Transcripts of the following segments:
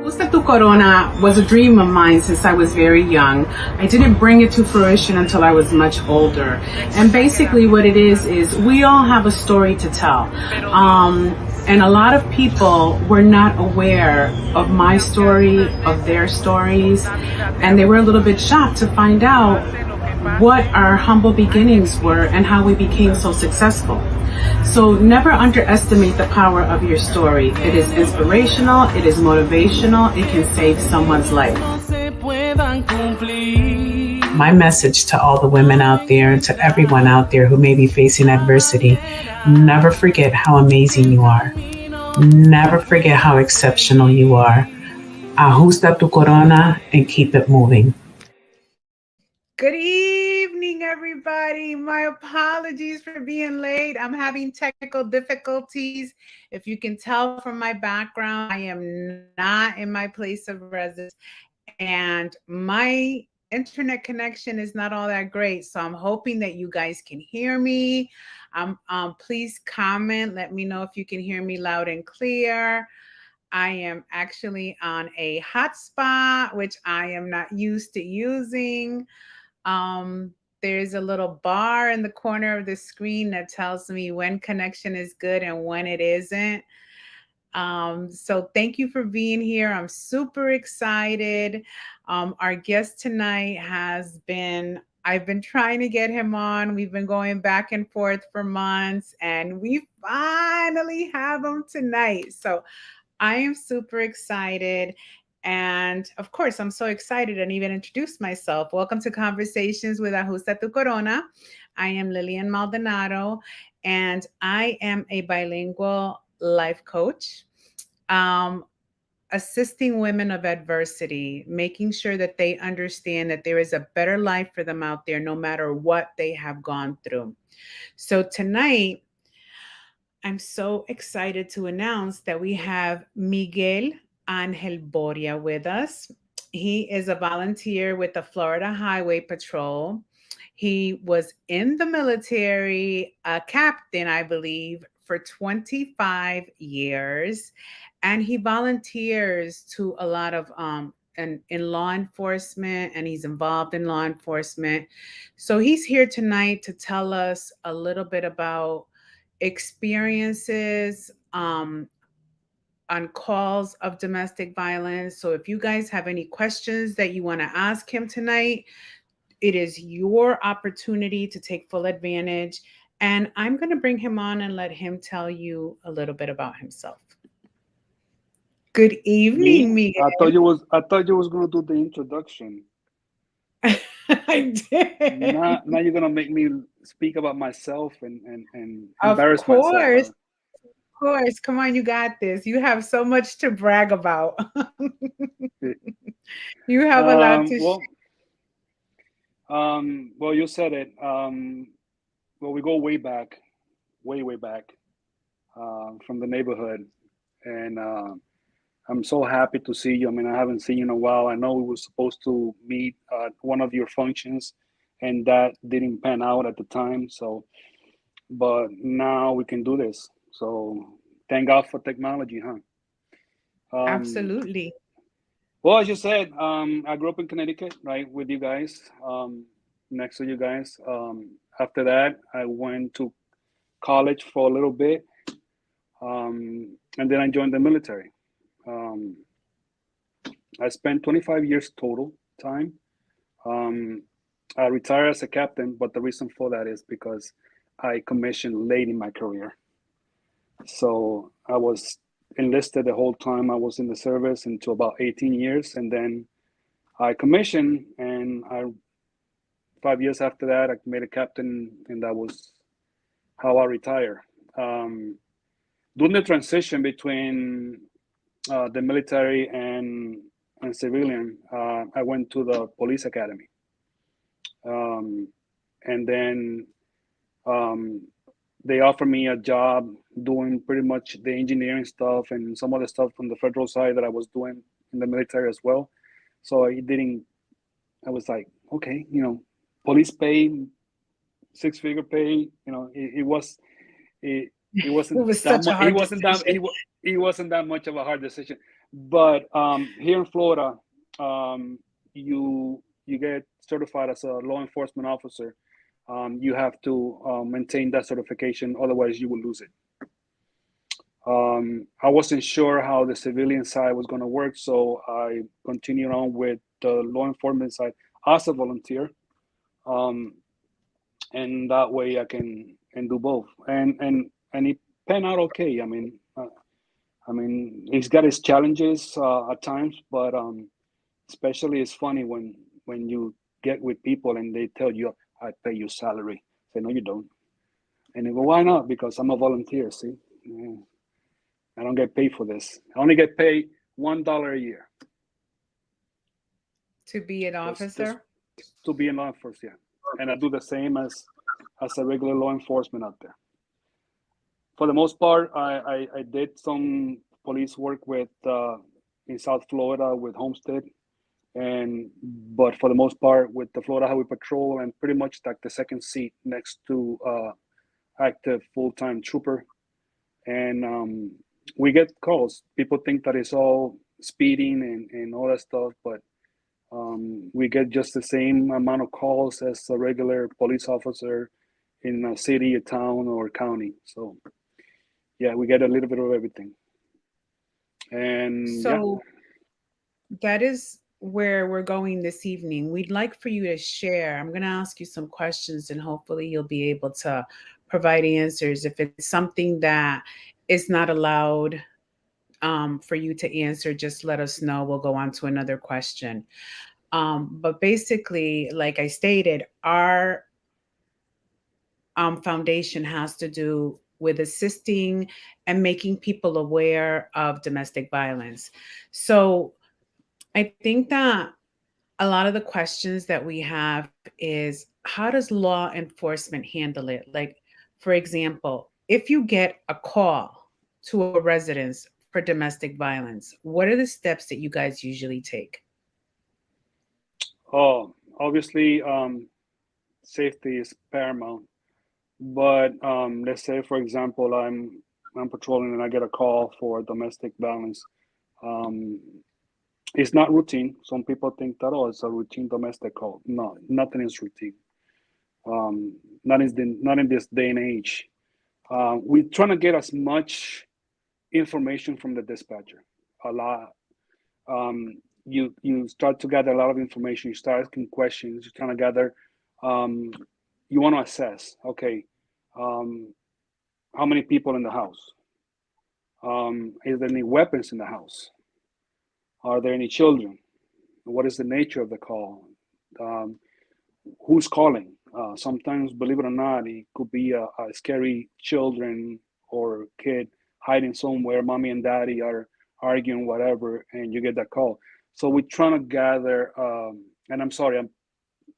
Ajusta Tu Corona was a dream of mine since I was very young. I didn't bring it to fruition until I was much older. And basically what it is we all have a story to tell. And a lot of people were not aware of my story, of their stories, and they were a little bit shocked to find out what our humble beginnings were and how we became so successful. So never underestimate the power of your story. It is inspirational, it is motivational, it can save someone's life. My message to all the women out there, to everyone out there who may be facing adversity, never forget how amazing you are. Never forget how exceptional you are. Ajusta tu corona and keep it moving. Good evening, everybody. My apologies for being late. I'm having technical difficulties. If you can tell from my background, I am not in my place of residence, and my internet connection is not all that great. So I'm hoping that you guys can hear me. Please comment. Let me know if you can hear me loud and clear. I am actually on a hotspot, which I am not used to using. There's a little bar in the corner of the screen that tells me when connection is good and when it isn't. So thank you for being here. I'm super excited. Our guest tonight I've been trying to get him on. We've been going back and forth for months, and we finally have him tonight. So I am super excited. And of course, I'm so excited and even introduced myself. Welcome to Conversations with Ajusta Tu Corona. I am Lillian Maldonado, and I am a bilingual life coach, assisting women of adversity, making sure that they understand that there is a better life for them out there, no matter what they have gone through. So tonight, I'm so excited to announce that we have Miguel Ángel Boria with us. He is a volunteer with the Florida Highway Patrol. He was in the military, a captain, I believe, for 25 years. And he volunteers to a lot of in law enforcement, and he's involved in law enforcement. So he's here tonight to tell us a little bit about experiences on calls of domestic violence. So if you guys have any questions that you want to ask him tonight, it is your opportunity to take full advantage. And I'm going to bring him on and let him tell you a little bit about himself. Good evening, Miguel. I thought you was going to do the introduction. I did. Now you're going to make me speak about myself and embarrass myself. Of course. Come on, you got this. You have so much to brag about. You have a lot to share. Well, you said it. We go way back from the neighborhood, and I'm so happy to see you. I mean, I haven't seen you in a while. I know we were supposed to meet at one of your functions, and that didn't pan out at the time. So, but now we can do this. So, thank God for technology, huh? Absolutely. Well, as you said, I grew up in Connecticut, right, with you guys, next to you guys. After that, I went to college for a little bit, and then I joined the military. I spent 25 years total time. I retired as a captain, but the reason for that is because I commissioned late in my career. So I was enlisted the whole time I was in the service until about 18 years, and then I commissioned, and 5 years after that I made a captain, and that was how I retired. During the transition between the military and civilian, I went to the police academy, and then they offered me a job doing pretty much the engineering stuff and some other stuff from the federal side that I was doing in the military as well. So I was like, okay, police pay, 6-figure pay, it wasn't It was such a hard decision. It wasn't that much of a hard decision. But here in Florida, you get certified as a law enforcement officer. You have to maintain that certification, otherwise you will lose it. I wasn't sure how the civilian side was going to work, so I continued on with the law enforcement side as a volunteer, um, and that way I can do both. And it panned out okay. I mean, it's got its challenges at times, but especially it's funny when you get with people and they tell you, "I pay you salary." Say, "No, you don't." And they go, "Why not?" Because I'm a volunteer. See. Yeah. I don't get paid for this. I only get paid $1 a year. To be an Just officer? to be in law enforcement, yeah. And I do the same as a regular law enforcement out there. For the most part, I did some police work with in South Florida with Homestead, and but for the most part with the Florida Highway Patrol and pretty much like the second seat next to active full-time trooper. And we get calls. People think that it's all speeding and all that stuff, but we get just the same amount of calls as a regular police officer in a city, a town, or county. So yeah, we get a little bit of everything. And yeah, So that is where we're going this evening. We'd like for you to share. I'm going to ask you some questions and hopefully you'll be able to provide answers. If it's something that is not allowed for you to answer, just let us know. We'll go on to another question. But basically, like I stated, our foundation has to do with assisting and making people aware of domestic violence. So I think that a lot of the questions that we have is how does law enforcement handle it? Like, for example, if you get a call to a residence for domestic violence, what are the steps that you guys usually take? oh, obviously, safety is paramount. But let's say, for example, I'm patrolling and I get a call for domestic violence. Um, it's not routine. Some people think that, oh, it's a routine domestic call. No, nothing is routine. Not in this day and age. We're trying to get as much information from the dispatcher. A lot. You start to gather a lot of information. You start asking questions. You're trying to gather. Um, you want to assess. Okay, um, how many people in the house? Is there any weapons in the house? Are there any children? What is the nature of the call? Um, who's calling? Sometimes, believe it or not, it could be a scary children or kid hiding somewhere. Mommy and daddy are arguing, whatever, and you get that call. So we're trying to gather. And I'm sorry,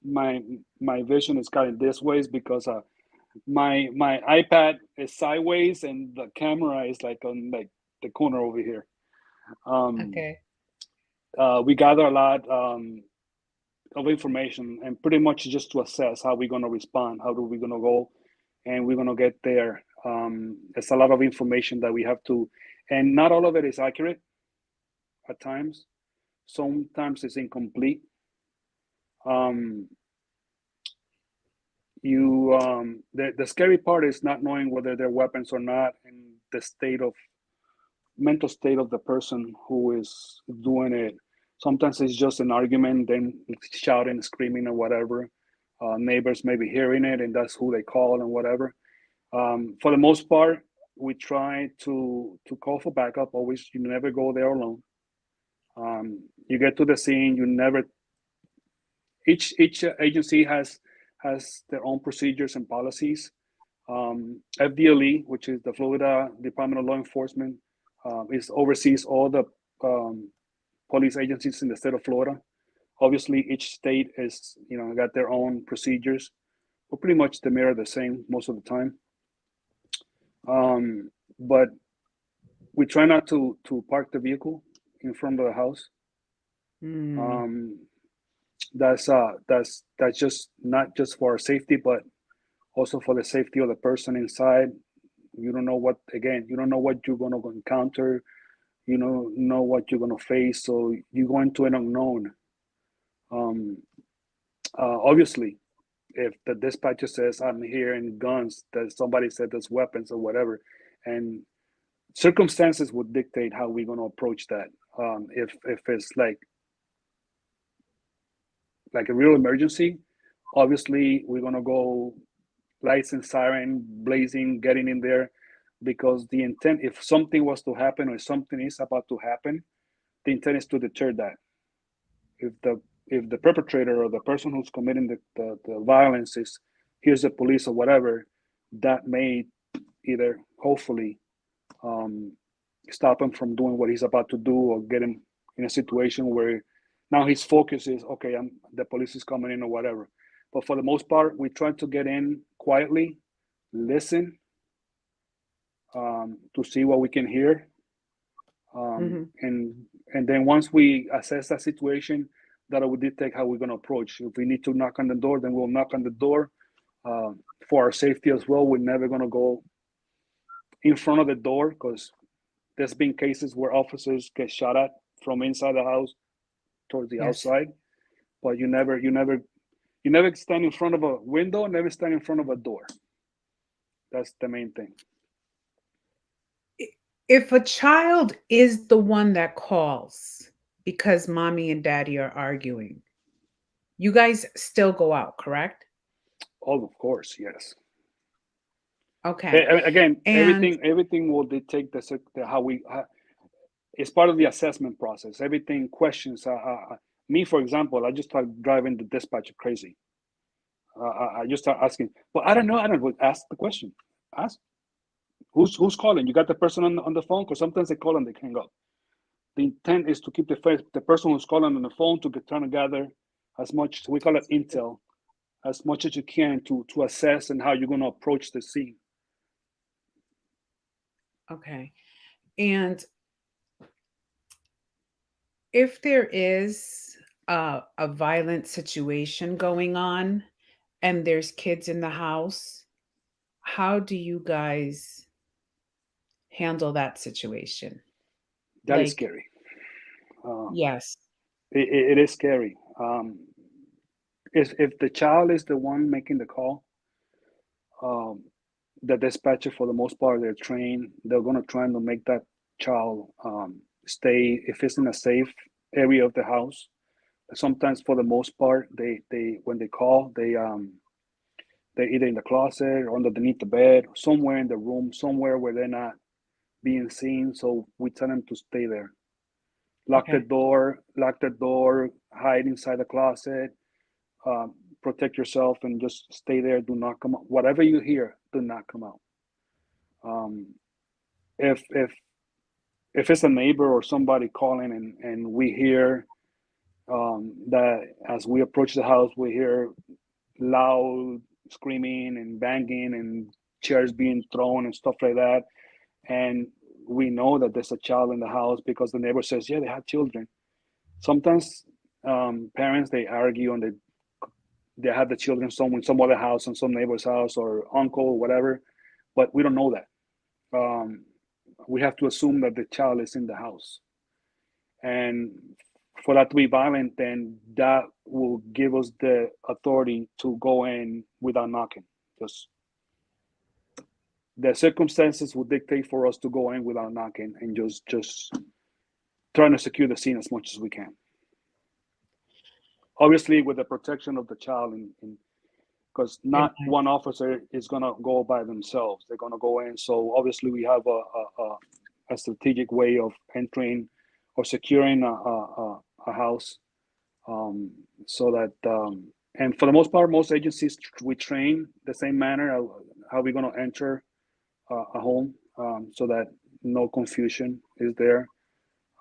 my my vision is kind of this ways because my iPad is sideways and the camera is like on like the corner over here. Um, Okay. we gather a lot of information and pretty much just to assess how we're going to respond, how do we going to go, and we're going to get there. It's a lot of information that we have to, and not all of it is accurate at times. Sometimes it's incomplete. Um, the scary part is not knowing whether they're weapons or not, and the state of mental state of the person who is doing it. Sometimes it's just an argument, then shouting, screaming, or whatever. Neighbors may be hearing it, and that's who they call and whatever. For the most part, we try to call for backup. Always, you never go there alone. You get to the scene. You never. Each agency has their own procedures and policies. FDLE, which is the Florida Department of Law Enforcement, is oversees all the um, police agencies in the state of Florida. Obviously, each state is got their own procedures, but pretty much they mirror the same most of the time. But we try not to park the vehicle in front of the house. Mm. Um, that's just not just for our safety, but also for the safety of the person inside. You don't know what you're going to encounter. You know what you're gonna face, so you go into an unknown. Um, Obviously, if the dispatcher says I'm hearing guns, that somebody said there's weapons or whatever, and circumstances would dictate how we're gonna approach that. If it's like a real emergency, obviously we're gonna go lights and siren blazing, getting in there, because the intent, if something was to happen or something is about to happen, the intent is to deter that. If the perpetrator or the person who's committing the violence is here's the police or whatever, that may either hopefully um, stop him from doing what he's about to do or get him in a situation where now his focus is okay, the police is coming in or whatever. But for the most part, we try to get in quietly, listen, to see what we can hear, and then once we assess that situation, that will dictate how we're going to approach. If we need to knock on the door, then we'll knock on the door. For our safety as well, we're never going to go in front of the door, because there's been cases where officers get shot at from inside the house towards the Yes. outside. But you never stand in front of a window, never stand in front of a door. That's the main thing. If a child is the one that calls because mommy and daddy are arguing, you guys still go out, correct? Oh, of course, yes. Okay. Again, And everything will dictate how we. It's part of the assessment process. Everything questions. Me, for example, I just start driving the dispatcher crazy. I just start asking, but I don't know. I don't know. Ask the question. Ask who's calling. You got the person on the phone, because sometimes they call and they hang up. The intent is to keep the person who's calling on the phone to trying to gather as much. We call it intel, as much as you can to assess and how you're going to approach the scene. okay. And if there is a violent situation going on and there's kids in the house, how do you guys handle that situation? That is Like, scary. Um, yes. it is scary. If the child is the one making the call, um, the dispatcher, for the most part, they're trained. They're going to try to make that child stay, if it's in a safe area of the house. Sometimes, for the most part, they when they call, they're either in the closet or underneath the bed, somewhere in the room, somewhere where they're not being seen. So we tell them to stay there. Okay. Lock the door, hide inside the closet, protect yourself, and just stay there. Do not come out. Whatever you hear, do not come out. Um, if it's a neighbor or somebody calling, and we hear that as we approach the house, we hear loud screaming and banging and chairs being thrown and stuff like that, and we know that there's a child in the house because the neighbor says, yeah, they have children. Sometimes parents, they argue, and they have the children in some other house, in some neighbor's house, or uncle or whatever, but we don't know that. We have to assume that the child is in the house, and for that to be violent, then that will give us the authority to go in without knocking. Just the circumstances will dictate for us to go in without knocking, and just trying to secure the scene as much as we can. Obviously, with the protection of the child, because In not mind. one officer is going to go by themselves. They're going to go in. So obviously, we have a strategic way of entering or securing a house, so that, and for the most part, most agencies, we train the same manner how we're going to enter a home, so that no confusion is there.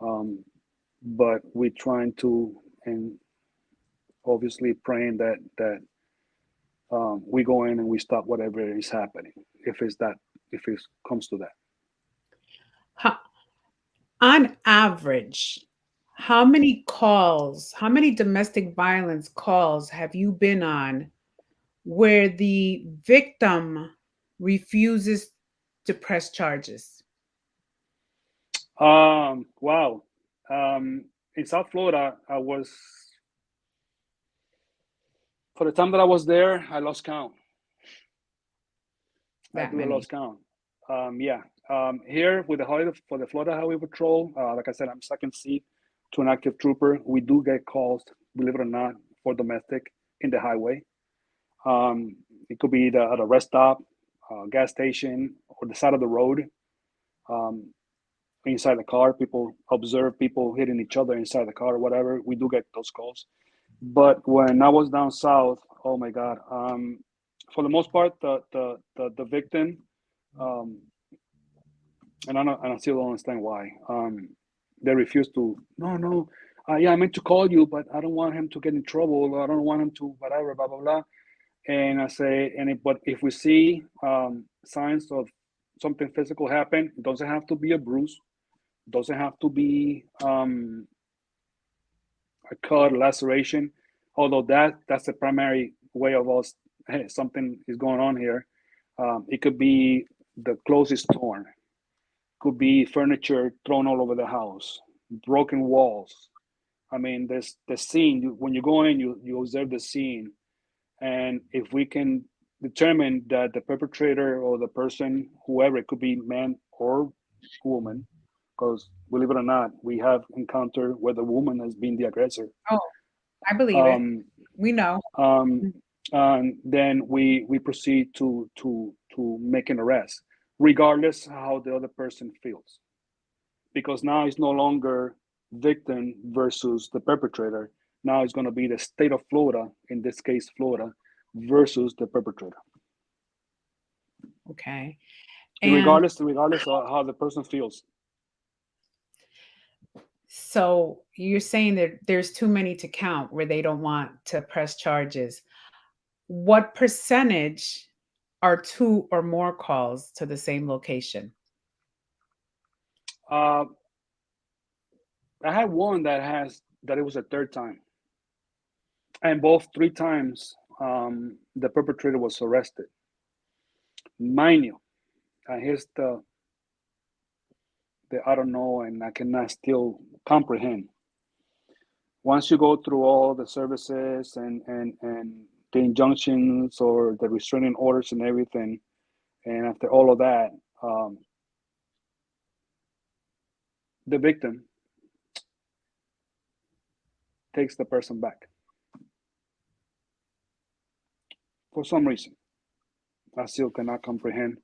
But we're trying to, and obviously praying that we go in and we stop whatever is happening, if it comes to that. Ho- On average, how many domestic violence calls have you been on where the victim refuses to press charges? Wow. In South Florida, for the time that I was there, I lost count. I That do a many. lost count. Yeah. Here with the for the Florida Highway Patrol, like I said, I'm second seat to an active trooper. We do get calls, believe it or not, for domestic in the highway. It could be at a rest stop, gas station, or the side of the road. Um, inside the car, people observe people hitting each other inside the car or whatever. We do get those calls. But when I was down south, oh my God. For the most part, the victim, um, and I still don't understand why. They refuse to. No, no. Yeah, I meant to call you, but I don't want him to get in trouble. I don't want him to whatever, blah blah blah. And I say, but if we see signs of something physical happen, it doesn't have to be a bruise, doesn't have to be a cut, laceration. Although that's the primary way of us, hey, something is going on here. It could be the clothes is torn, could be furniture thrown all over the house, broken walls. I mean, there's the scene. When you go in, you observe the scene, and if we can determine that the perpetrator or the person, whoever it could be, man or woman, because believe it or not, we have encountered where the woman has been the aggressor. Oh, I believe it. Um, We know. um, and then we proceed to make an arrest, regardless how the other person feels, because now it's no longer victim versus the perpetrator. Now it's going to be the state of Florida, in this case, Florida, versus the perpetrator. Okay. And Regardless of how the person feels. so you're saying that there's too many to count where they don't want to press charges. What percentage are two or more calls to the same location? Uh, I had one that it was a third time, and both three times the perpetrator was arrested. Mind you, here's the I don't know, and I cannot still comprehend. Once you go through all the services and the injunctions or the restraining orders and everything, and after all of that, the victim takes the person back for some reason. I still cannot comprehend.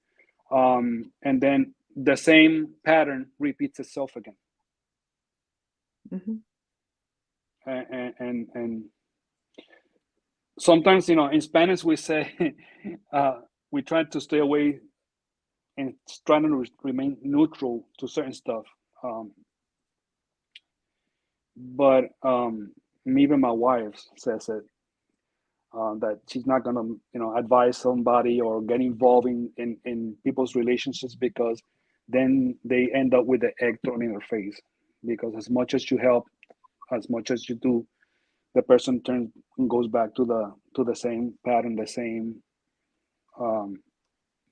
And then the same pattern repeats itself again. Mm-hmm. And sometimes, in Spanish we say we try to stay away and trying to remain neutral to certain stuff. But even my wife says it, that she's not gonna, advise somebody or get involved in people's relationships, because then they end up with the egg thrown in their face. Because as much as you help, as much as you do, the person turns and goes back to the same pattern, um,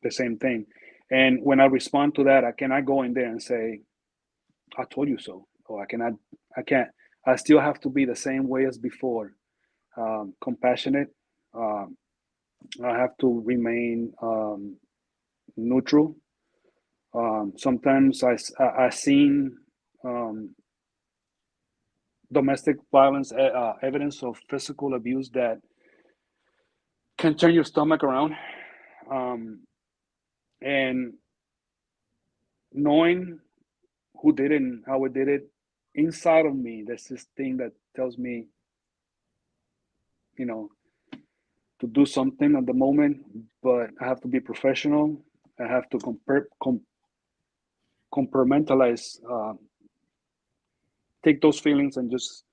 the same thing. And when I respond to that, I cannot go in there and say, "I told you so," or I can't. I still have to be the same way as before, compassionate. Um, I have to remain neutral. Sometimes I seen domestic violence, evidence of physical abuse that can turn your stomach around. And knowing who did it and how it did it, inside of me, there's this thing that tells me, you know, to do something at the moment, but I have to be professional. I have to compartmentalize, take those feelings and just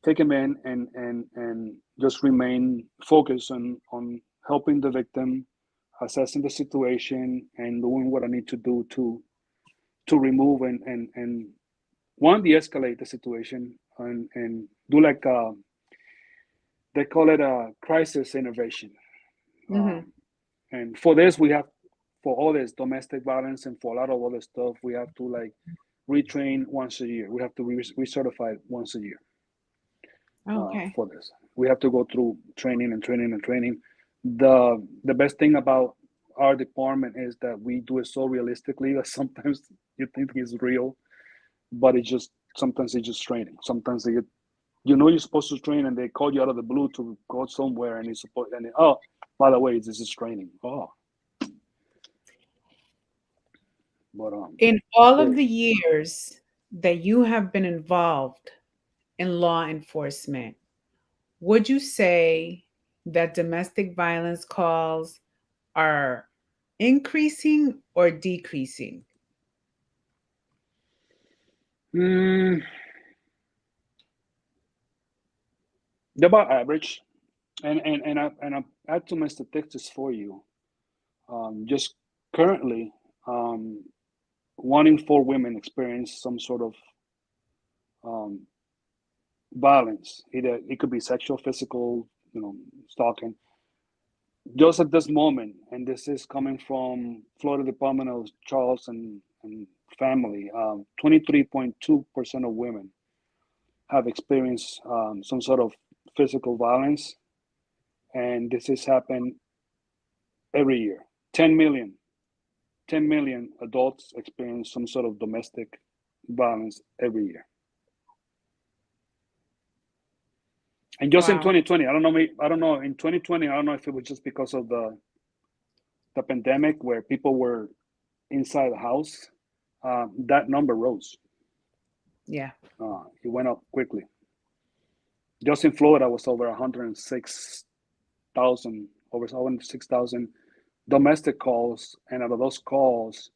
take them in, and just remain focused on helping the victim, assessing the situation, and doing what I need to do to remove and one, de-escalate the situation, and do like they call it a crisis intervention. Mm-hmm. And for this, we have, for all this domestic violence and for a lot of other stuff, we have to like retrain once a year. We have to be recertified once a year Okay. for this. We have to go through training and training and training. The best thing about our department is that we do it so realistically that sometimes you think it's real, but it just sometimes it's just training. Sometimes they, you know, you're supposed to train and they call you out of the blue to go somewhere and it's supposed and oh, by the way, this is training. Oh, but In all yeah. of the years that you have been involved in law enforcement, would you say that domestic violence calls are increasing or decreasing? Mm, they're about average, and I add to my statistics for you. Just currently, um, 1 in 4 women experience some sort of um, violence. Either it could be sexual, physical, you know, stalking. Just at this moment, and this is coming from Florida Department of Charles and Family, 23.2% of women have experienced some sort of physical violence, and this has happened every year. 10 million, 10 million adults experience some sort of domestic violence every year. And just in Wow. 2020, I don't know. In 2020, I don't know if it was just because of the pandemic where people were inside the house. That number rose. Yeah. It went up quickly. Just in Florida was over 106,000, over 106,000 domestic calls, and out of those calls,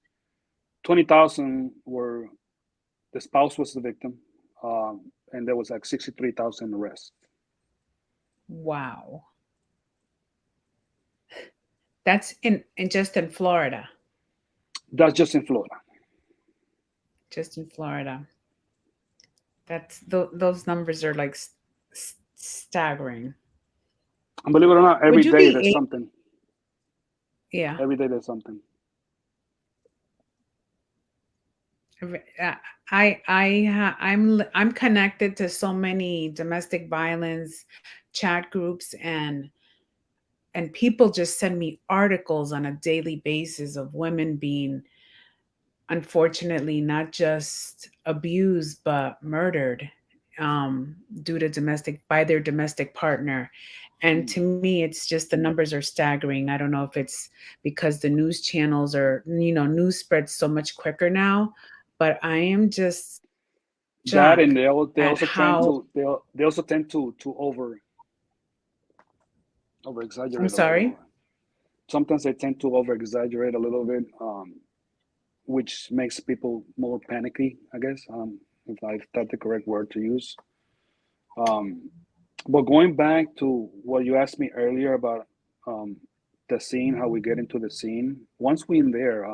20,000 were the spouse was the victim, and there was like 63,000 arrests. Wow. That's in just in Florida. That's just in Florida. Just in Florida. That's those numbers are like staggering. And believe it or not, every Would you day be there's something. yeah. Every day there's something. I'm connected to so many domestic violence chat groups, and people just send me articles on a daily basis of women being, unfortunately, not just abused but murdered, due to by their domestic partner. And to me, it's just the numbers are staggering. I don't know if it's because the news channels are, news spreads so much quicker now, but I am just That and shocked they at also tend how. to they also tend to over I'm exaggerate a sorry. little. Sometimes they tend to over exaggerate a little bit, which makes people more panicky, I guess, if that's the correct word to use. Um, but going back to what you asked me earlier about the scene, how we get into the scene. Once we in there,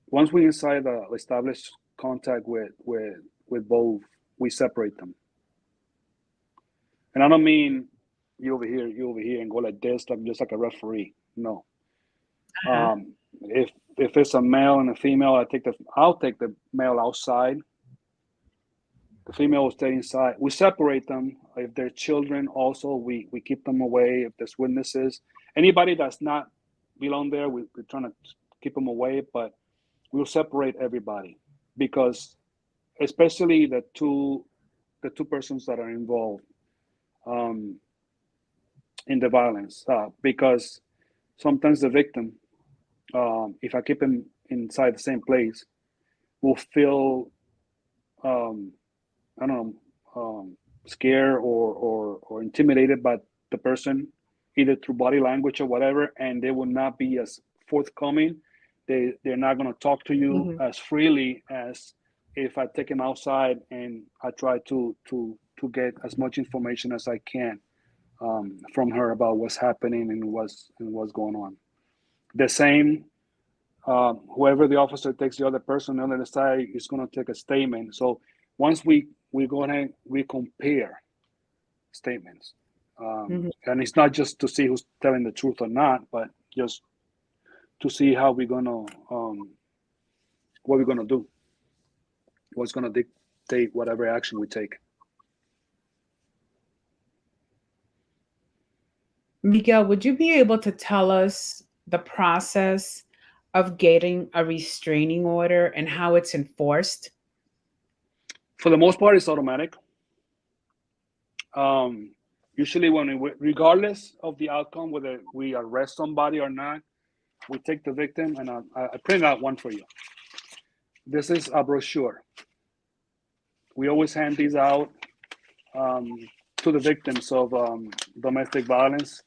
once we inside the established contact with both, we separate them. And I don't mean you over here, and go like this, like just like a referee. No. Uh-huh. If it's a male and a female, I'll take the male outside. The female will stay inside. We separate them. If they're children, also we keep them away. If there's witnesses, anybody that's not belong there, we're trying to keep them away. But we'll separate everybody because, especially the two persons that are involved um, in the violence, because sometimes the victim, if I keep him inside the same place, will feel I don't know, scared or intimidated by the person, either through body language or whatever, and they will not be as forthcoming. They're not going to talk to you Hmm. as freely as if I take them outside and I try to get as much information as I can from her about what's happening and what's going on. The same, whoever the officer takes the other person on the other side is going to take a statement. So once we go ahead, we compare statements, Hmm. and it's not just to see who's telling the truth or not, but just to see how we're going to what we're gonna do, what's gonna dictate whatever action we take. Miguel, would you be able to tell us the process of getting a restraining order and how it's enforced? For the most part, it's automatic. Usually, regardless of the outcome, whether we arrest somebody or not, we take the victim, and I printed out one for you. This is a brochure. We always hand these out to the victims of domestic violence.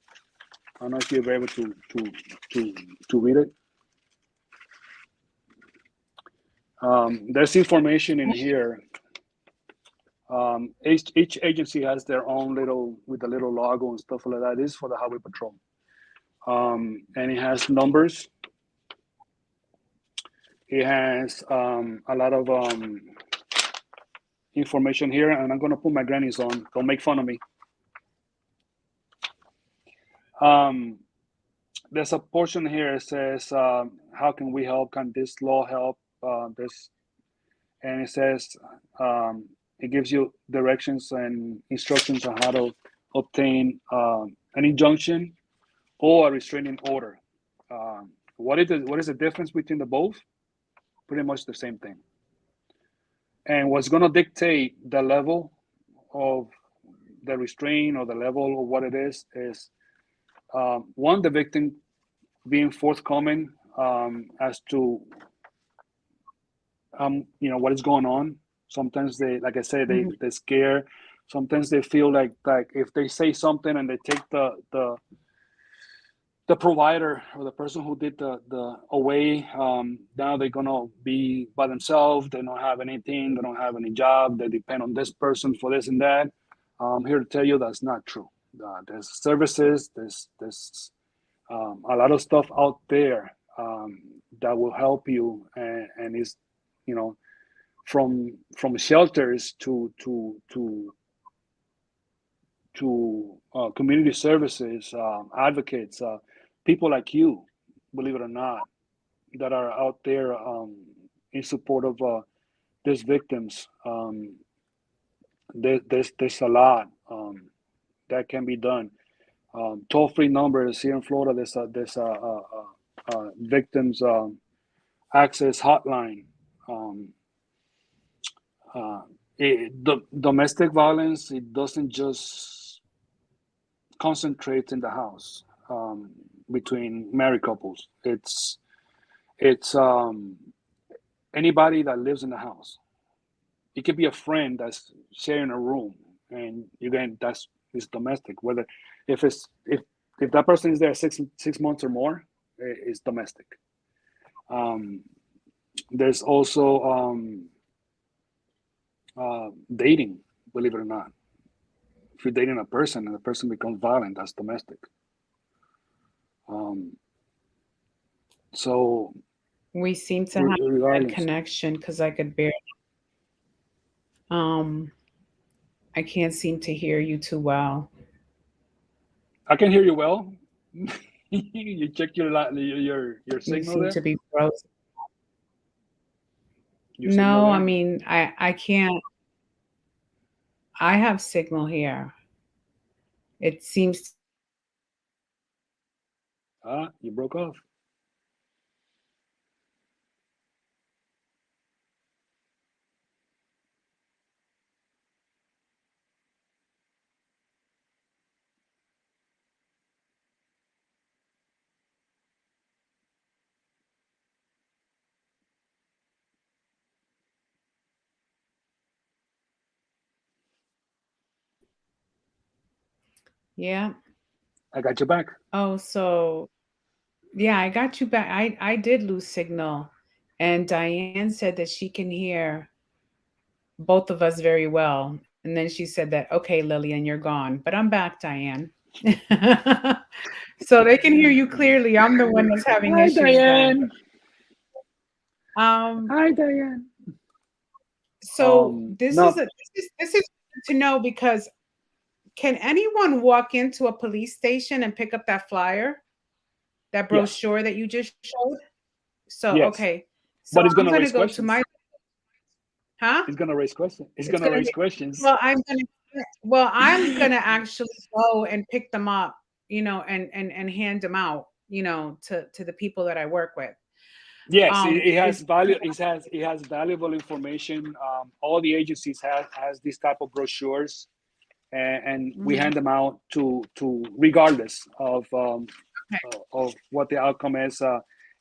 I don't know if you're able to read it. There's information in here. Each agency has their own little, with a little logo and stuff like that. This is for the Highway Patrol. And it has numbers. It has a lot of information here, and I'm gonna put my grannies on. Don't make fun of me. There's a portion here that says, how can we help? Can this law help? And it says, it gives you directions and instructions on how to obtain an injunction or a restraining order. What is the difference between the both? Pretty much the same thing. And what's going to dictate the level of the restraint or the level of what it is one, the victim being forthcoming as to what is going on. Sometimes they, like I said, they're scared. Sometimes they feel like if they say something and they take the provider or the person who did the away, now they're gonna be by themselves. They don't have anything. They don't have any job. They depend on this person for this and that. I'm here to tell you that's not true. There's services. There's a lot of stuff out there that will help you, and is, from shelters to community services, advocates, people like you, believe it or not, that are out there in support of these victims. There's a lot that can be done. Toll-free numbers here in Florida. There's a victims access hotline. The domestic violence, it doesn't just concentrate in the house between married couples. It's anybody that lives in the house. It could be a friend that's sharing a room, and again, it's domestic. Whether if that person is there 6 months or more, it's domestic. There's also dating, believe it or not. If you're dating a person and the person becomes violent, that's domestic. So we seem to have a bad connection because I could barely. I can't seem to hear you too well. I can hear you well. You check your signal You seem there? to be frozen. No, I mean, I can't. I have signal here. It seems. You broke off. Yeah. I got you back. Oh, so yeah, I got you back. I did lose signal, and Diane said that she can hear both of us very well. And then she said that, okay, Lillian, you're gone. But I'm back, Diane. So they can hear you clearly. I'm the one that's having issues. Diane. Hi, Diane. So this is to know, because can anyone walk into a police station and pick up that flyer, that brochure that you just showed? So, yes. Okay. So But it's I'm gonna going to raise go to questions. my, huh? It's gonna raise questions. It's It's gonna going raise to, questions. well, I'm going to actually go and pick them up, and hand them out, to the people that I work with. Yes, it has Is value. It has valuable information. All the agencies has these type of brochures, and we Mhm. hand them out to regardless Okay. of what the outcome is,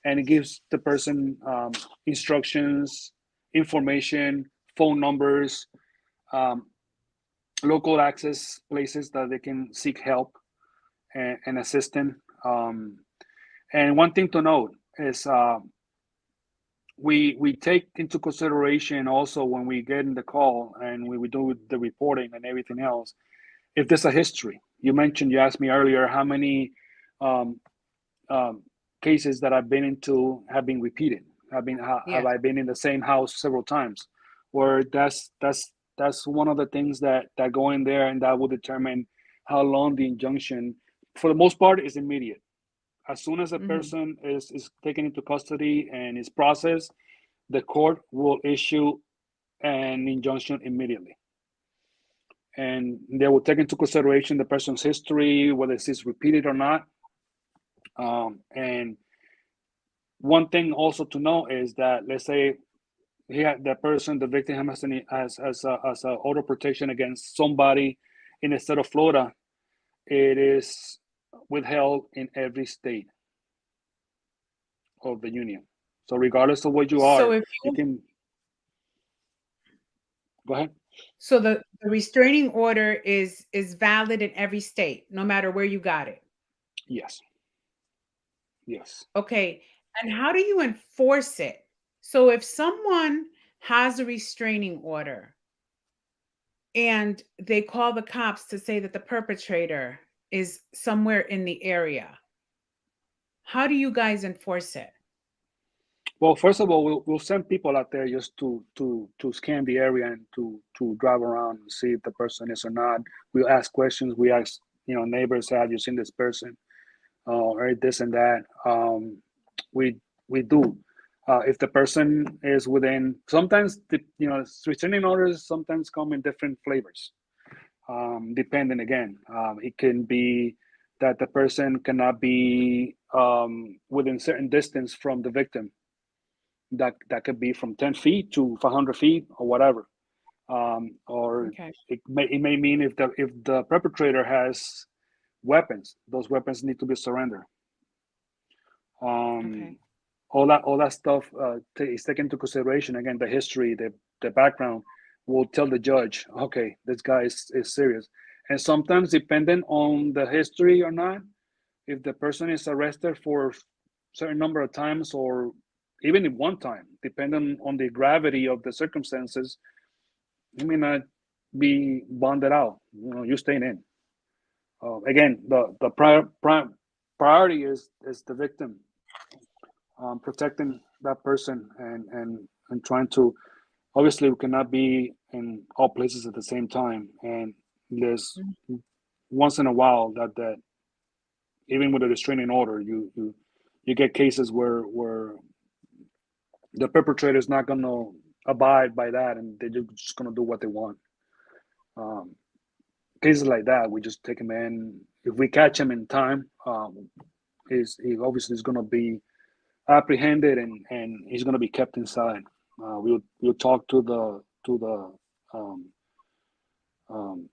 and it gives the person instructions, information, phone numbers, um, local access places that they can seek help and assistance. And one thing to note is we take into consideration also when we get in the call and we do the reporting and everything else, if there's a history. You asked me earlier how many um, um, cases that I've been into have been repeated. Have Yeah. I been in the same house several times? Where that's one of the things that go in there, and that will determine how long the injunction, for the most part, is immediate. As soon as a Mhm. person is taken into custody and is processed, the court will issue an injunction immediately. And they will take into consideration the person's history, whether it's repeated or not. And one thing also to know is that, let's say the victim has a auto protection against somebody in the state of Florida, it is withheld in every state of the union. So regardless of where you So are, if you you can go ahead. so the restraining order is valid in every state, no matter where you got it. Yes, yes. Okay. And how do you enforce it? So if someone has a restraining order and they call the cops to say that the perpetrator is somewhere in the area, how do you guys enforce it? Well, first of all, we'll send people out there just to scan the area and to drive around and see if the person is or not. We'll ask questions. We ask, neighbors, have you seen this person, or this and that. We we do. If the person is within, sometimes restraining orders sometimes come in different flavors. Depending again, it can be that the person cannot be within certain distance from the victim. That could be from 10 feet to 500 feet or whatever. Or Okay. it may mean if the perpetrator has weapons, those weapons need to be surrendered. Okay. Um, all that stuff is taken into consideration. Again, the history, the background will tell the judge, okay, this guy is serious. And sometimes, depending on the history or not, if the person is arrested for certain number of times, or even in one time, depending on the gravity of the circumstances, he may not be bonded out. You staying in. Again, the priority is the victim, protecting that person, and trying to. Obviously, we cannot be in all places at the same time, and there's Mhm. once in a while that even with a restraining order, you get cases where the perpetrator is not going to abide by that, and they're just going to do what they want. Um, Cases like that, we just take him in. If we catch him in time, he obviously is going to be apprehended, and he's going to be kept inside. We'll talk um, um,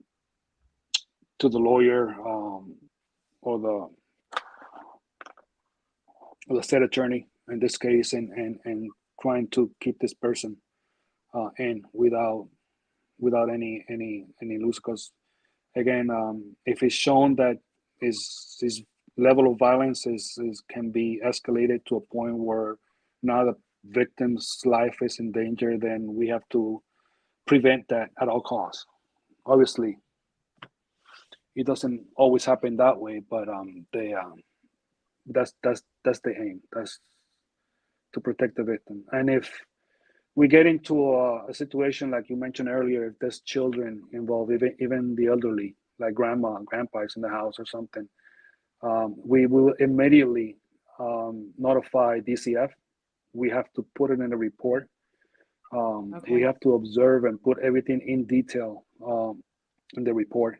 to the lawyer, or the state attorney in this case, and trying to keep this person in without any loose. Because again, if it's shown that his level of violence is can be escalated to a point where now the victim's life is in danger, then we have to prevent that at all costs. Obviously, it doesn't always happen that way, but that's the aim. That's to protect the victim. And if we get into a situation like you mentioned earlier, if there's children involved, even the elderly, like grandma and grandpa is in the house or something, we will immediately notify DCF, we have to put it in a report. Okay. We have to observe and put everything in detail in the report.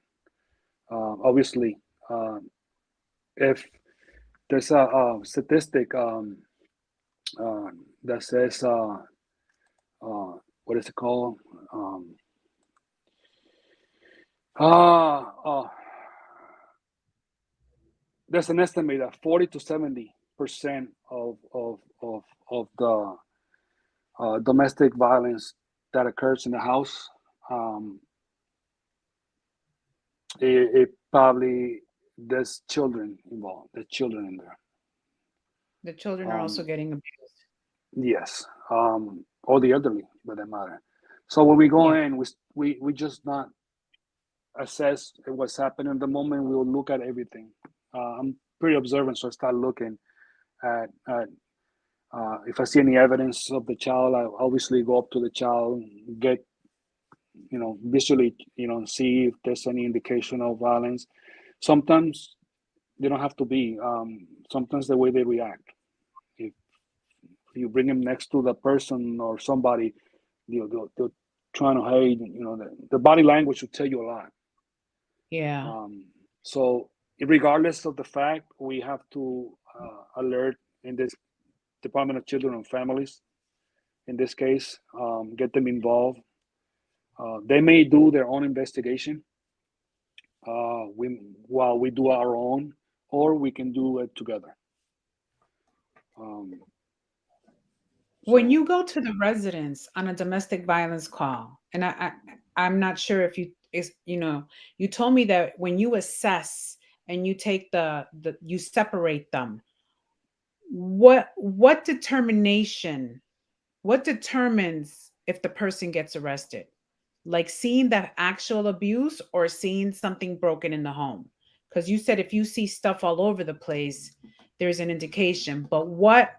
Obviously, if there's a statistic that says, what is it called? Uh, uh, there's an estimate that 40 to 70% of the domestic violence that occurs in the house, it probably there's children involved. There's children in there. The children are also getting abused. Yes, or the elderly, for that matter. So when we go Yeah. in, we just not assess what's happening in the moment. We will look at everything. I'm pretty observant, so I start looking at if I see any evidence of the child. I obviously go up to the child, get visually, see if there's any indication of violence. Sometimes they don't have to be. Sometimes the way they react. If you bring them next to the person or somebody, they're trying to hide. The body language will tell you a lot. Yeah. So regardless of the fact, we have to alert in this Department of Children and Families. In this case, get them involved. They may do their own investigation while we do our own, or we can do it together. When you go to the residence on a domestic violence call, and I'm not sure if you told me that when you assess and you take you separate them, what determines if the person gets arrested? Like seeing the actual abuse or seeing something broken in the home? Because you said if you see stuff all over the place, there's an indication. But what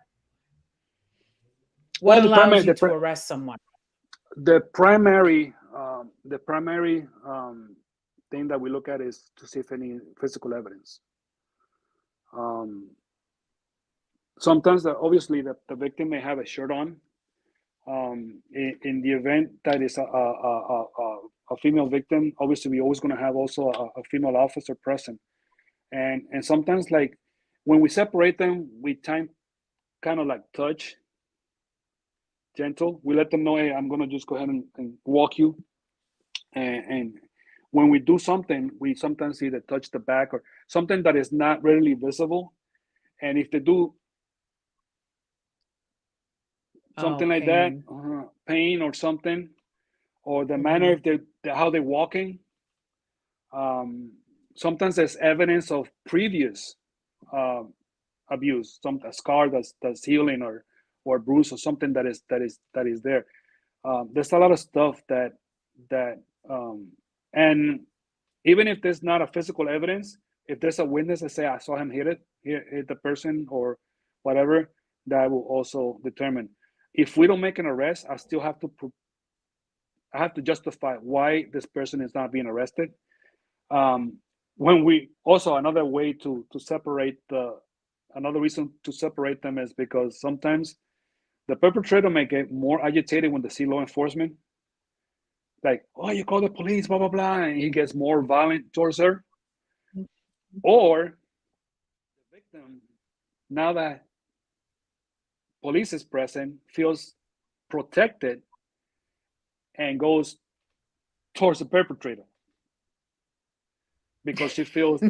Well, allows you to arrest someone? the primary thing that we look at is to see if any physical evidence. Sometimes, obviously, the victim may have a shirt on. In the event that is a female victim, obviously, we're always going to have also a female officer present. And sometimes, like when we separate them, we kind of like touch gentle. We let them know, hey, I'm going to just go ahead and walk you. And when we do something, we sometimes either touch the back or something that is not readily visible. And if they do something like that, pain or something, or the manner if how they're walking, sometimes there's evidence of previous abuse, a scar that's healing or bruise or something that is there. There's a lot of stuff that and even if there's not a physical evidence, if there's a witness that say I saw him hit the person or whatever, that will also determine. If we don't make an arrest, I still have to justify why this person is not being arrested. When we also another way to separate another reason to separate them is because sometimes the perpetrator may get more agitated when they see law enforcement. Like, oh, you call the police, blah, blah, blah, and he gets more violent towards her. Or the victim, now that police is present, feels protected and goes towards the perpetrator because she feels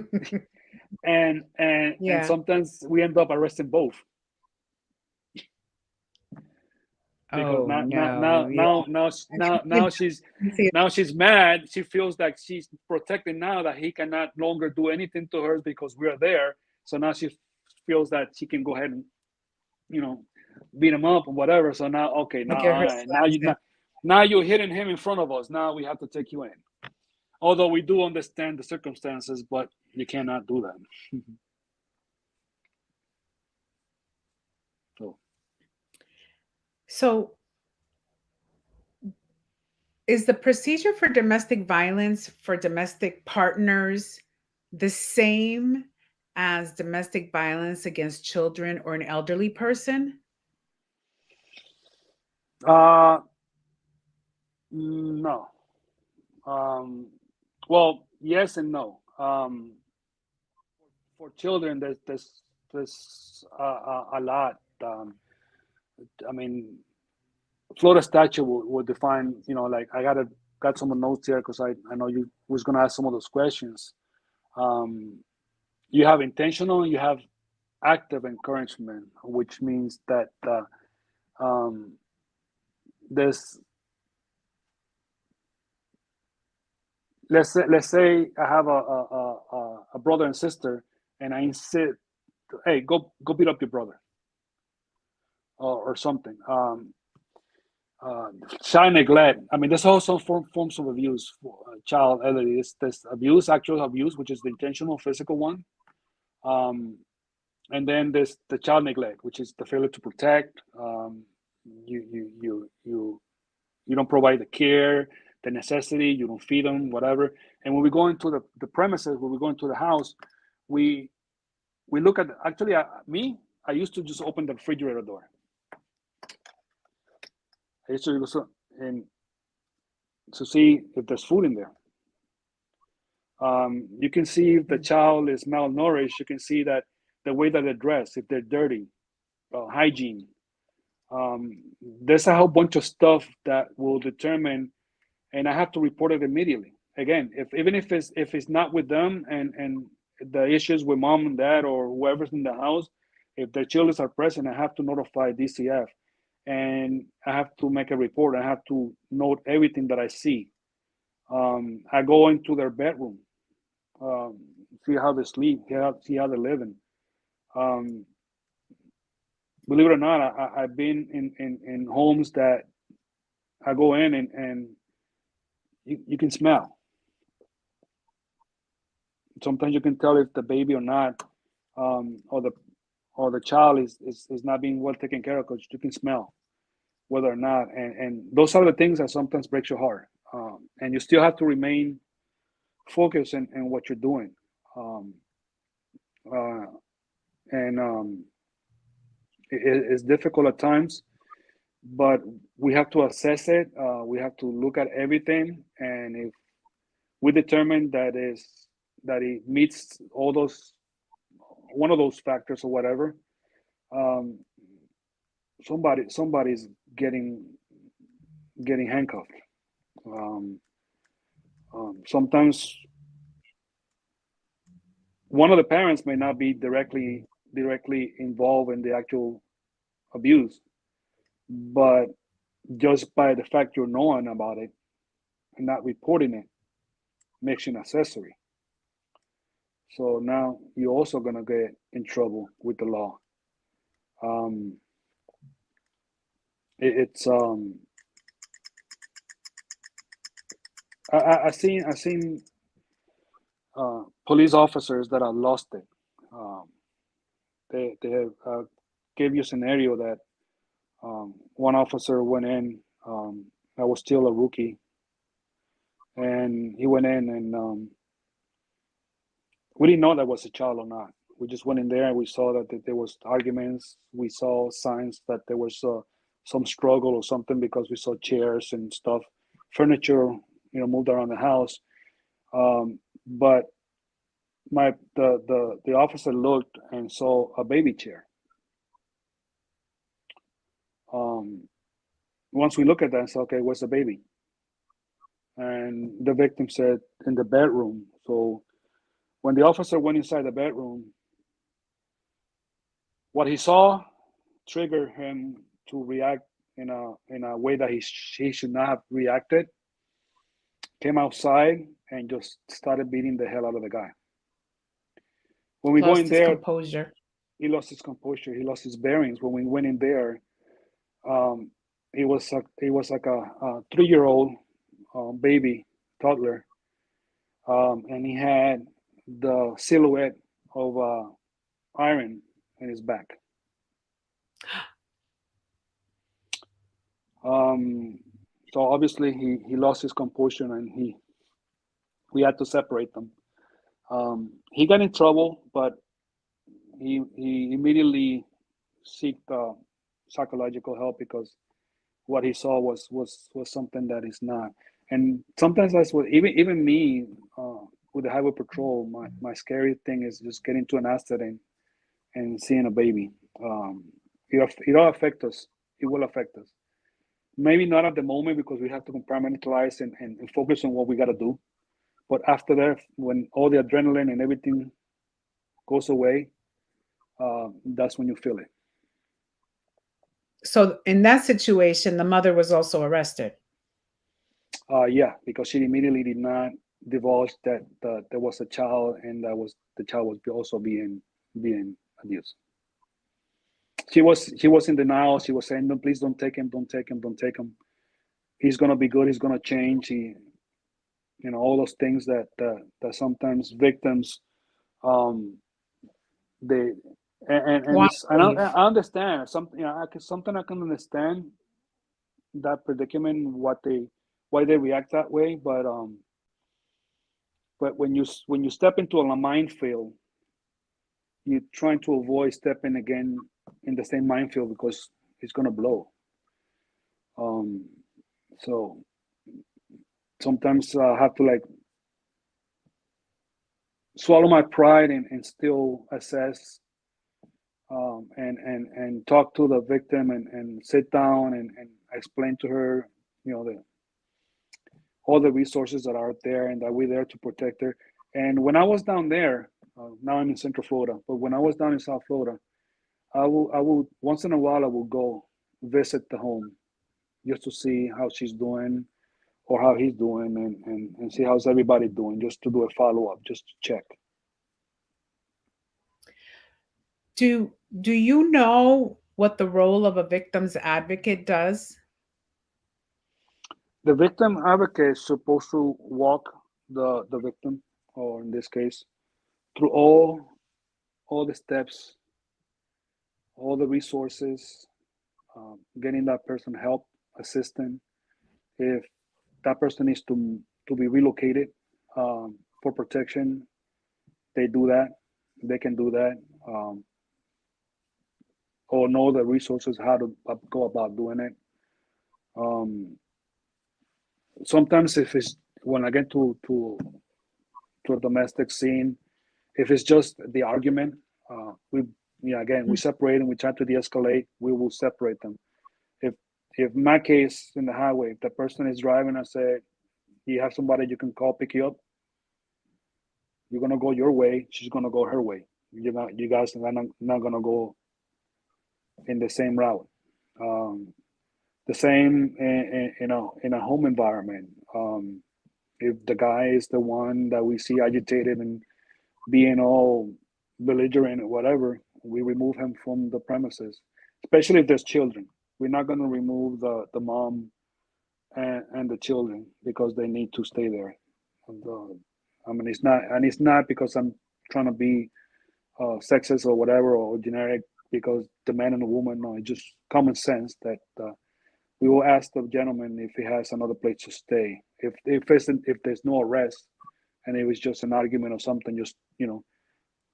and sometimes we end up arresting both. Because now she's mad. She feels like she's protected now that he cannot longer do anything to her because we're there. So now she feels that she can go ahead and beat him up or whatever. So now now you're hitting him in front of us. Now we have to take you in. Although we do understand the circumstances, but you cannot do that. So is the procedure for domestic violence for domestic partners the same as domestic violence against children or an elderly person? Uh, no. Well, yes and no. For children, there's a lot. I mean, Florida statute will define. Like got some notes here because I know you was gonna ask some of those questions. Um, you have intentional, you have active encouragement, which means that um, there's let's say I have a brother and sister, and I insist, hey, go beat up your brother or something. Child neglect. I mean, there's also forms of abuse for child elderly. There's abuse, actual abuse, which is the intentional physical one. Um, and then there's the child neglect, which is the failure to protect. You don't provide the care, the necessity. You don't feed them, whatever. And when we go into the premises, when we go into the house, we look at actually me. I used to just open the refrigerator door. I used to go and to see if there's food in there. You can see if the child is malnourished. You can see that the way that they're dressed, if they're dirty, hygiene. There's a whole bunch of stuff that will determine, and I have to report it immediately. Again, even if it's not with them, and the issues with mom and dad or whoever's in the house, if their children are present, I have to notify DCF, and I have to make a report. I have to note everything that I see. I go into their bedroom, um, see how they sleep, see how they're living. Um, Believe it or not, I've been in homes that I go in, and you can smell. Sometimes you can tell if the baby or not, or the child is not being well taken care of, because you can smell whether or not. And those are the things that sometimes breaks your heart. And you still have to remain focused in what you're doing. Um, uh, and it's difficult at times, but we have to assess it. We have to look at everything, and if we determine that it meets all those, one of those factors or whatever, um, somebody's getting handcuffed. Um, Sometimes one of the parents may not be directly involved in the actual abuse, but just by the fact you're knowing about it and not reporting it makes you an accessory. So now you're also gonna get in trouble with the law. Um, it's I seen police officers that have lost it. Um, they have gave you a scenario that one officer went in. I was still a rookie, and he went in, and we didn't know that was a child or not. We just went in there, and we saw that there was arguments. We saw signs that there was some struggle or something, because we saw chairs and stuff, furniture, moved around the house. But the officer looked and saw a baby chair. Um, Once we look at that and said, okay, where's the baby? And the victim said, in the bedroom. So when the officer went inside the bedroom, what he saw triggered him to react in a way that he should not have reacted. Came outside and just started beating the hell out of the guy. When we go in there, composure. he lost his composure. He lost his bearings. When we went in there, um, it was like a 3-year-old baby toddler, and he had the silhouette of iron in his back. So obviously he lost his composure, and we had to separate them. He got in trouble, but he immediately sought psychological help, because what he saw was something that is not. And sometimes that's what even me with the highway patrol. My scary thing is just getting to an accident and seeing a baby. It'll affect us. It will affect us. Maybe not at the moment because we have to compartmentalize and focus on what we got to do. But after that, when all the adrenaline and everything goes away, that's when you feel it. So in that situation, the mother was also arrested. Yeah, because she immediately did not divulge that there was a child and the child was also being abused. She was in denial. She was saying, "No, please don't take him, don't take him, don't take him. He's gonna be good. He's gonna change." All those things that sometimes victims they I understand something. Something I can understand that predicament, why they react that way, but when you step into a minefield, you're trying to avoid stepping again in the same minefield because it's gonna blow. So sometimes I have to like swallow my pride and still assess and talk to the victim and sit down and explain to her, all the resources that are there and that we're there to protect her. And when I was down there, now I'm in Central Florida, but when I was down in South Florida, I will once in a while I will go visit the home just to see how she's doing or how he's doing and see how's everybody doing, just to do a follow-up, just to check. Do you know what the role of a victim's advocate does? The victim advocate is supposed to walk the victim, or in this case, through all the steps, all the resources, getting that person help, assistance. If that person needs to be relocated for protection, they do that. They can do that, or know the resources how to go about doing it. Sometimes if it's when I get to a domestic scene, if it's just the argument, we separate and we try to de-escalate. We will separate them. If my case in the highway, if the person is driving, I say, you have somebody you can call, pick you up. You're gonna go your way. She's gonna go her way. You guys are not gonna go in the same route. The same in a home environment. If the guy is the one that we see agitated and being all belligerent or whatever, we remove him from the premises. Especially if there's children, we're not going to remove the mom and the children because they need to stay there. And, it's not because I'm trying to be sexist or whatever or generic because the man and the woman. No, it's just common sense that we will ask the gentleman if he has another place to stay. If there's no arrest and it was just an argument or something, just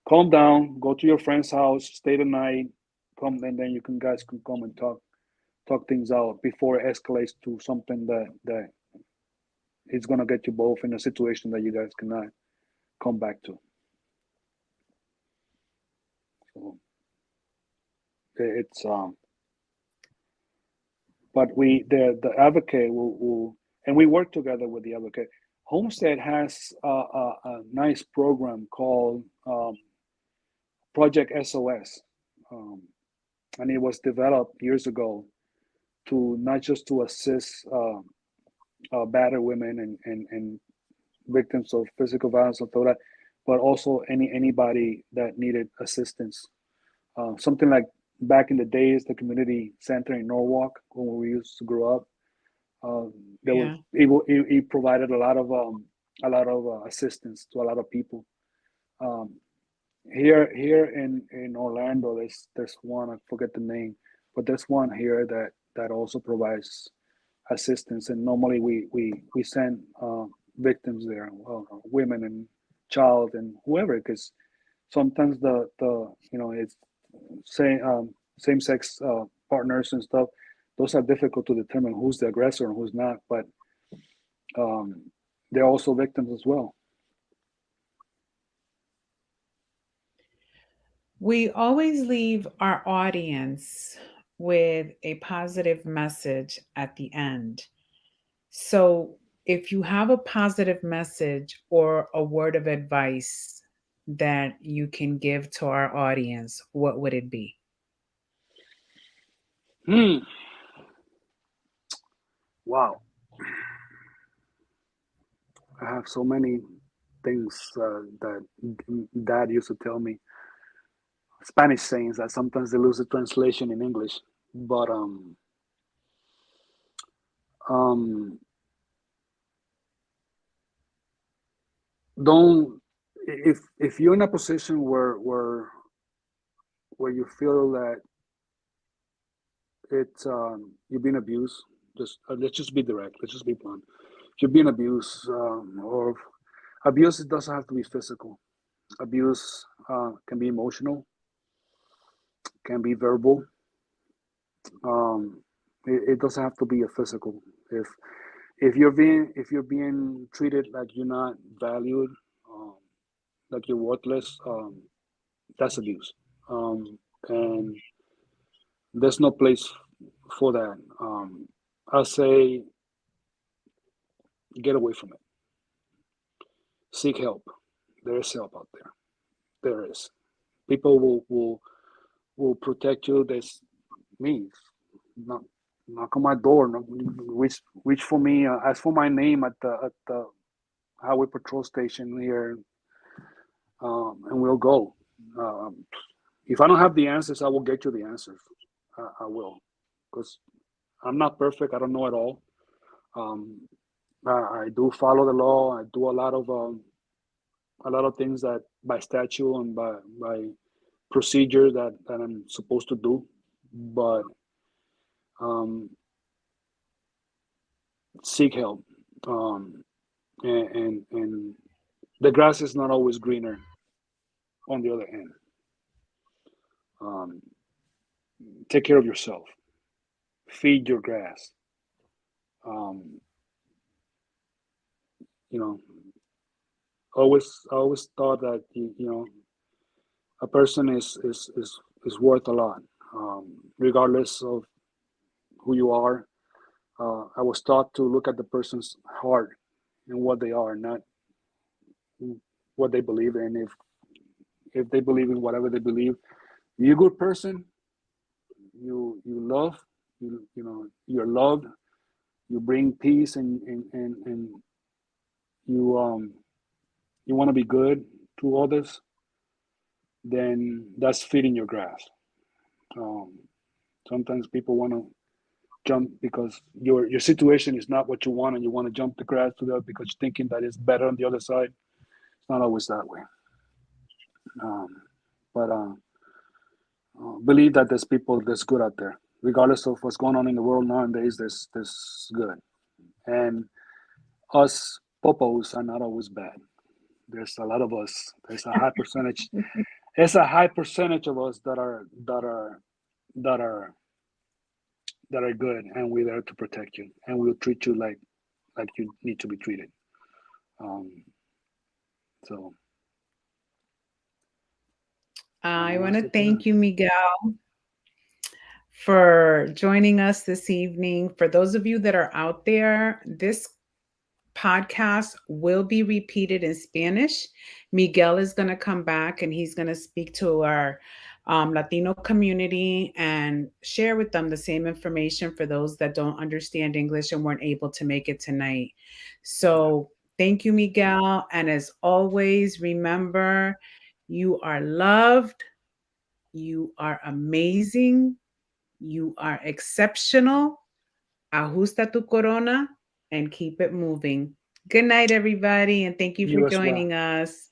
calm down, go to your friend's house, stay the night, come, and then guys can come and talk things out before it escalates to something that it's gonna get you both in a situation that you guys cannot come back to. So it's but the advocate will and we work together with the advocate. Homestead has a nice program called Project SOS, and it was developed years ago to not just to assist battered women and victims of physical violence and all that, but also anybody that needed assistance. Something like back in the days, the community center in Norwalk when we used to grow up, it provided a lot of assistance to a lot of people. Here in Orlando, there's one, I forget the name, but there's one here that also provides assistance, and normally we send victims there, women and child and whoever, because sometimes it's same sex partners and stuff. those are difficult to determine who's the aggressor and who's not, but they're also victims as well. We always leave our audience with a positive message at the end. So, if you have a positive message or a word of advice that you can give to our audience, what would it be? Wow. I have so many things that Dad used to tell me. Spanish sayings that sometimes they lose the translation in English. But um, don't if you're in a position where you feel that it's you're being abused, just let's just be direct. Let's just be blunt. If you're being abused, or abuse, it doesn't have to be physical. Abuse can be emotional, can be verbal. It doesn't have to be a physical. If you're being treated like you're not valued, um, like you're worthless, that's abuse. And there's no place for that. I say get away from it. Seek help. There is help out there. There is. People will protect you. There's me. Knock, knock on my door. Reach for me. Ask for my name at the highway patrol station here, and we'll go. If I don't have the answers, I will get you the answers. I will, because I'm not perfect. I don't know it all. Um, I do follow the law. I do a lot of things that by statute and by procedure that I'm supposed to do. But um, seek help. Um, and the grass is not always greener on the other end. Um, take care of yourself. Feed your grass. Um, you know, I always thought that a person is worth a lot, regardless of who you are. I was taught to look at the person's heart and what they are, not what they believe in. If they believe in whatever they believe, you're a good person. You love. You're loved. You bring peace and you want to be good to others. Then that's feeding your grass. Um, Sometimes people want to jump because your situation is not what you want, and you want to jump the grass to that because you're thinking that it's better on the other side. It's not always that way. Um, but believe that there's people that's good out there, regardless of what's going on in the world nowadays. There's good, and us popos are not always bad. There's a lot of us. There's a high percentage. There's a high percentage of us that are that are good, and we're there to protect you, and we'll treat you like you need to be treated. Um, so I want to thank you, Miguel, for joining us this evening. For those of you that are out there, this podcast will be repeated in Spanish. Miguel is going to come back and he's going to speak to our Latino community and share with them the same information for those that don't understand English and weren't able to make it tonight. So thank you, Miguel. And as always, remember, you are loved. You are amazing. You are exceptional. Ajusta tu corona and keep it moving. Good night, everybody, and thank you for you as well. joining us.